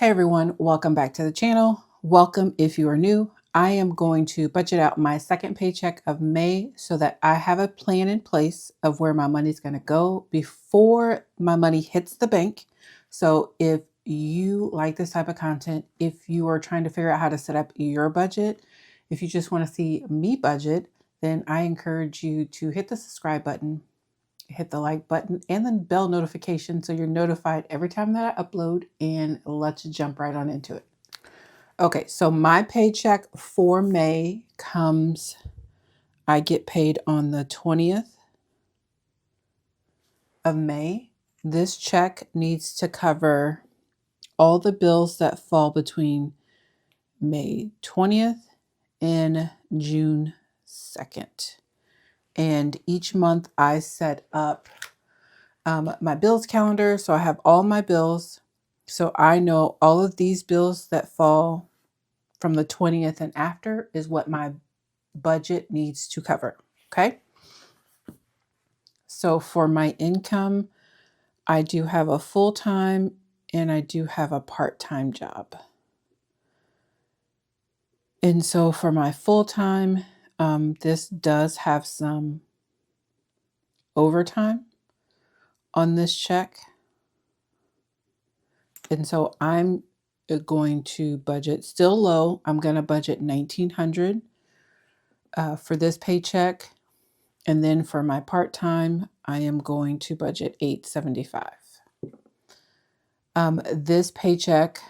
Hi everyone, welcome back to the channel. Welcome if you are new. I am going to budget out my second paycheck of May so that I have a plan in place of where my money is going to go before my money hits the bank. So if you like this type of content, if you are trying to figure out how to set up your budget, if you just want to see me budget, then I encourage you to hit the subscribe button, hit the like button, and then bell notification so you're notified every time that I upload, and let's jump right on into it. Okay, so my paycheck for May comes, I get paid on the 20th of May. This check needs to cover all the bills that fall between May 20th and June 2nd. And each month I set up my bills calendar. So I have all my bills. So I know all of these bills that fall from the 20th and after is what my budget needs to cover. Okay. So for my income, I do have a full-time and I do have a part-time job. And so for my full-time, this does have some overtime on this check. And so I'm going to budget still low. I'm going to budget $1,900 for this paycheck. And then for my part-time, I am going to budget $875. This paycheck,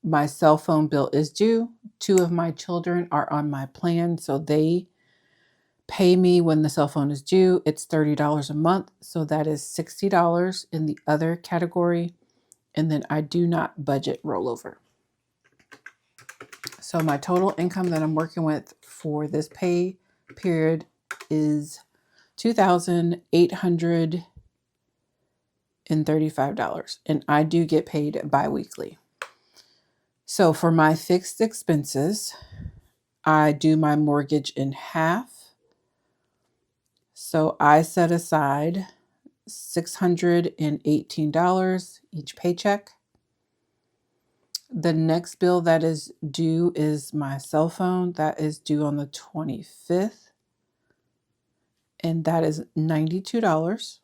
my cell phone bill is due. 2 of my children are on my plan, so they pay me when the cell phone is due. It's $30 a month, so that is $60 in the other category. And then I do not budget rollover. So my total income that I'm working with for this pay period is $2,835, and I do get paid bi-weekly. So for my fixed expenses, I do my mortgage in half. So I set aside $618 each paycheck. The next bill that is due is my cell phone. That is due on the 25th. And that is $92.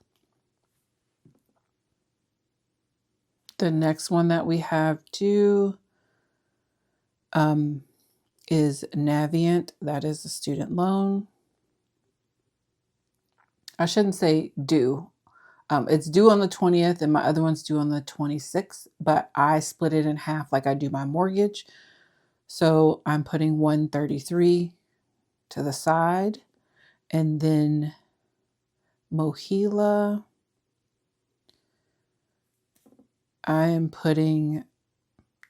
The next one that we have due is Navient. That is a student loan. I shouldn't say due. It's due on the 20th and my other one's due on the 26th, but I split it in half like I do my mortgage. So I'm putting $133 to the side, and then Mohila, I am putting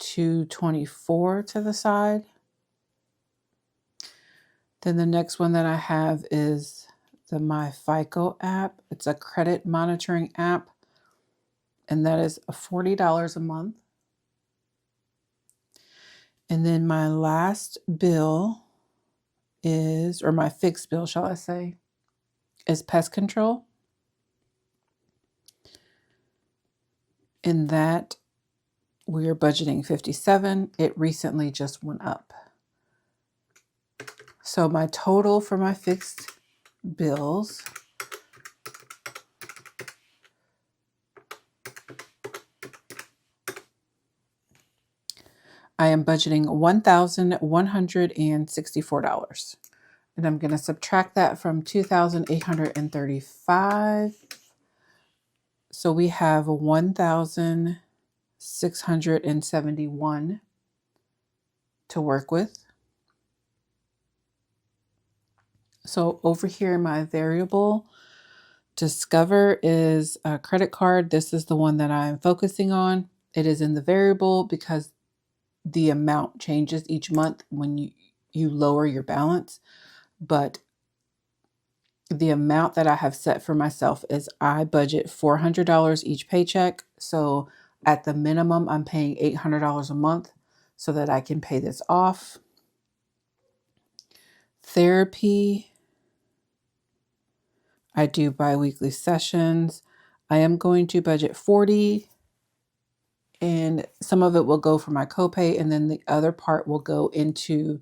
$224 to the side. Then the next one that I have is the My FICO app. It's a credit monitoring app, and that is $40 a month. And then my last bill is, or my fixed bill, shall I say, is pest control. In that, we are budgeting $57. It recently just went up. So my total for my fixed bills I am budgeting $1,164. And I'm going to subtract that from $2,835. So we have $1,671 to work with. So over here, my variable Discover is a credit card. This is the one that I'm focusing on. It is in the variable because the amount changes each month when you lower your balance. But the amount that I have set for myself is I budget $400 each paycheck. So at the minimum, I'm paying $800 a month so that I can pay this off. Therapy, I do bi-weekly sessions. I am going to budget $40. and some of it will go for my copay, and then the other part will go into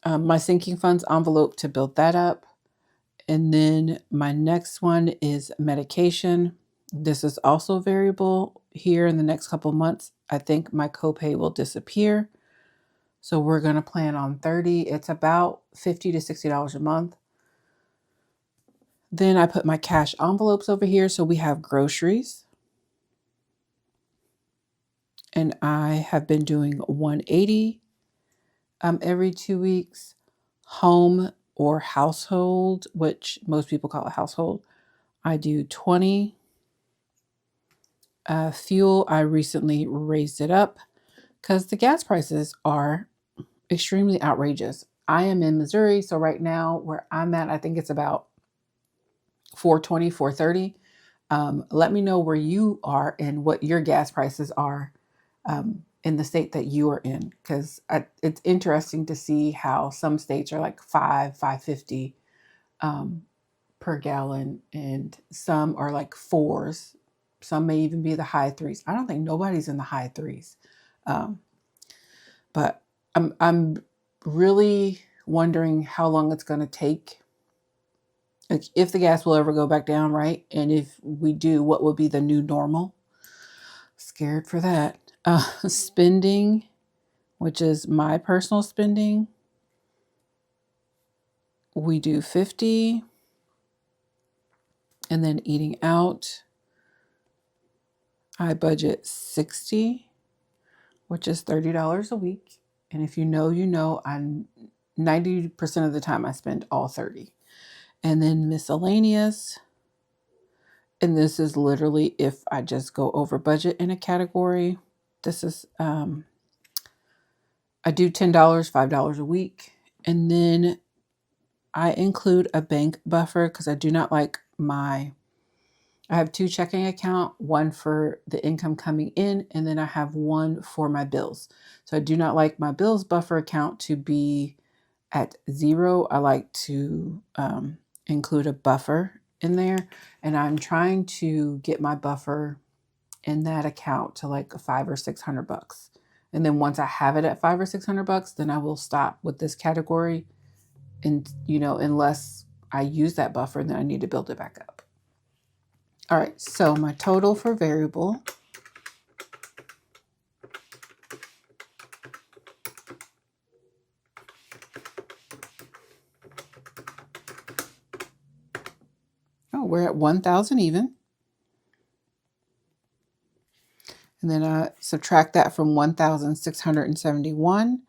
my sinking funds envelope to build that up. And then my next one is medication. This is also variable. Here in the next couple months, I think my copay will disappear. So we're going to plan on 30. It's about $50 to $60 a month. Then I put my cash envelopes over here. So we have groceries. And I have been doing 180 every 2 weeks. Home or household, which most people call it household, I do 20. Fuel, I recently raised it up because the gas prices are extremely outrageous. I am in Missouri, so right now where I'm at, I think it's about $4.20, $4.30. Let me know where you are and what your gas prices are in the state that you are in, because it's interesting to see how some states are like $5.50 per gallon, and some are like fours. Some may even be the high threes. I don't think nobody's in the high threes, but I'm really wondering how long it's going to take. Like if the gas will ever go back down, right? And if we do, what will be the new normal? Scared for that. Spending, which is my personal spending, we do 50. And then eating out, I budget 60, which is $30 a week. And if you know, you know, I'm 90% of the time I spend all 30. And then miscellaneous, and this is literally if I just go over budget in a category. This is I do $10, $5 a week. And then I include a bank buffer because I do not like I have 2 checking accounts, one for the income coming in, and then I have one for my bills. So I do not like my bills buffer account to be at 0. I like to include a buffer in there, and I'm trying to get my buffer in that account to like $500 or $600. And then once I have it at $500 or $600, then I will stop with this category. And, unless I use that buffer, then I need to build it back up. All right, so my total for variable we're at 1,000 even. And then I subtract that from 1,671.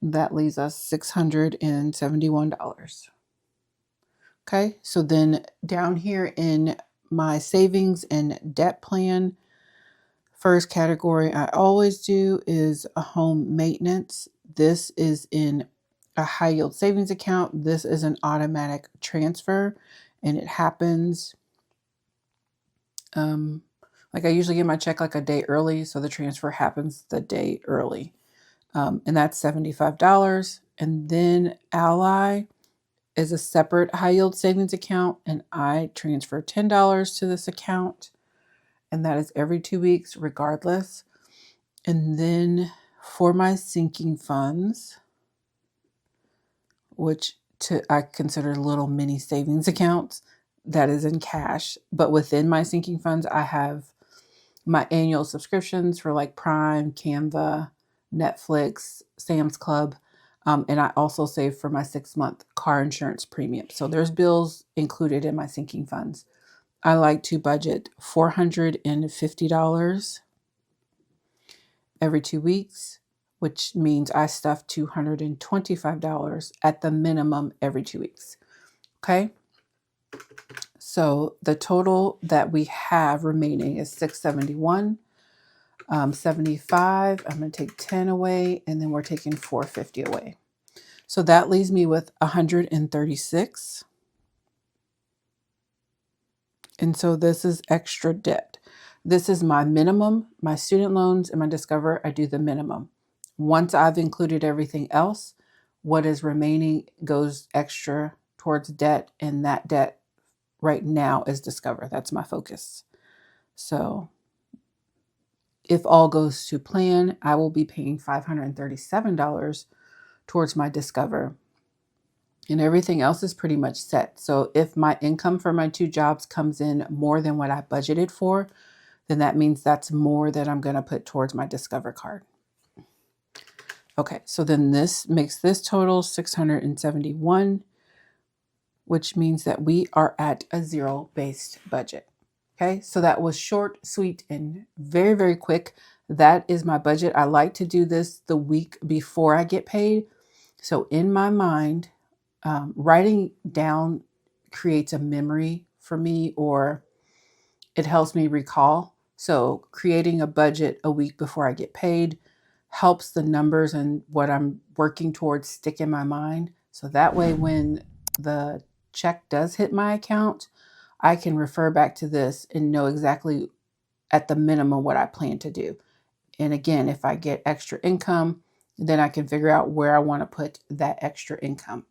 That leaves us $671. Okay, so then down here in my savings and debt plan, first category I always do is a home maintenance. This is in a high yield savings account. This is an automatic transfer, and it happens like I usually get my check like a day early, so the transfer happens the day early. And that's $75. And then Ally is a separate high yield savings account, and I transfer $10 to this account, and that is every 2 weeks regardless. And then for my sinking funds, which I consider little mini savings accounts, that is in cash. But within my sinking funds, I have my annual subscriptions for like Prime, Canva, Netflix, Sam's Club. And I also save for my 6-month car insurance premium. So there's bills included in my sinking funds. I like to budget $450 every 2 weeks, which means I stuff $225 at the minimum every 2 weeks. Okay. So the total that we have remaining is $671. 75. I'm going to take 10 away, and then we're taking 450 away. So that leaves me with 136. And so this is extra debt. This is my minimum. My student loans and my Discover, I do the minimum. Once I've included everything else, what is remaining goes extra towards debt, and that debt right now is Discover. That's my focus. So if all goes to plan, I will be paying $537 towards my Discover, and everything else is pretty much set. So if my income for my 2 jobs comes in more than what I budgeted for, then that means that's more that I'm going to put towards my Discover card. Okay, so then this makes this total 671, which means that we are at a zero-based budget. Okay, so that was short, sweet, and very, very quick. That is my budget. I like to do this the week before I get paid. So in my mind, writing down creates a memory for me, or it helps me recall. So creating a budget a week before I get paid helps the numbers and what I'm working towards stick in my mind. So that way, when the check does hit my account, I can refer back to this and know exactly at the minimum what I plan to do. And again, if I get extra income, then I can figure out where I want to put that extra income.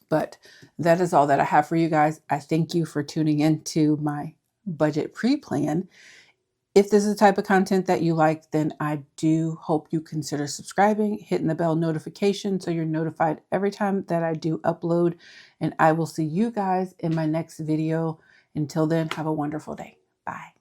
But that is all that I have for you guys. I thank you for tuning in to my budget pre-plan. If this is the type of content that you like, then I do hope you consider subscribing, hitting the bell notification so you're notified every time that I do upload. And I will see you guys in my next video. Until then, have a wonderful day. Bye.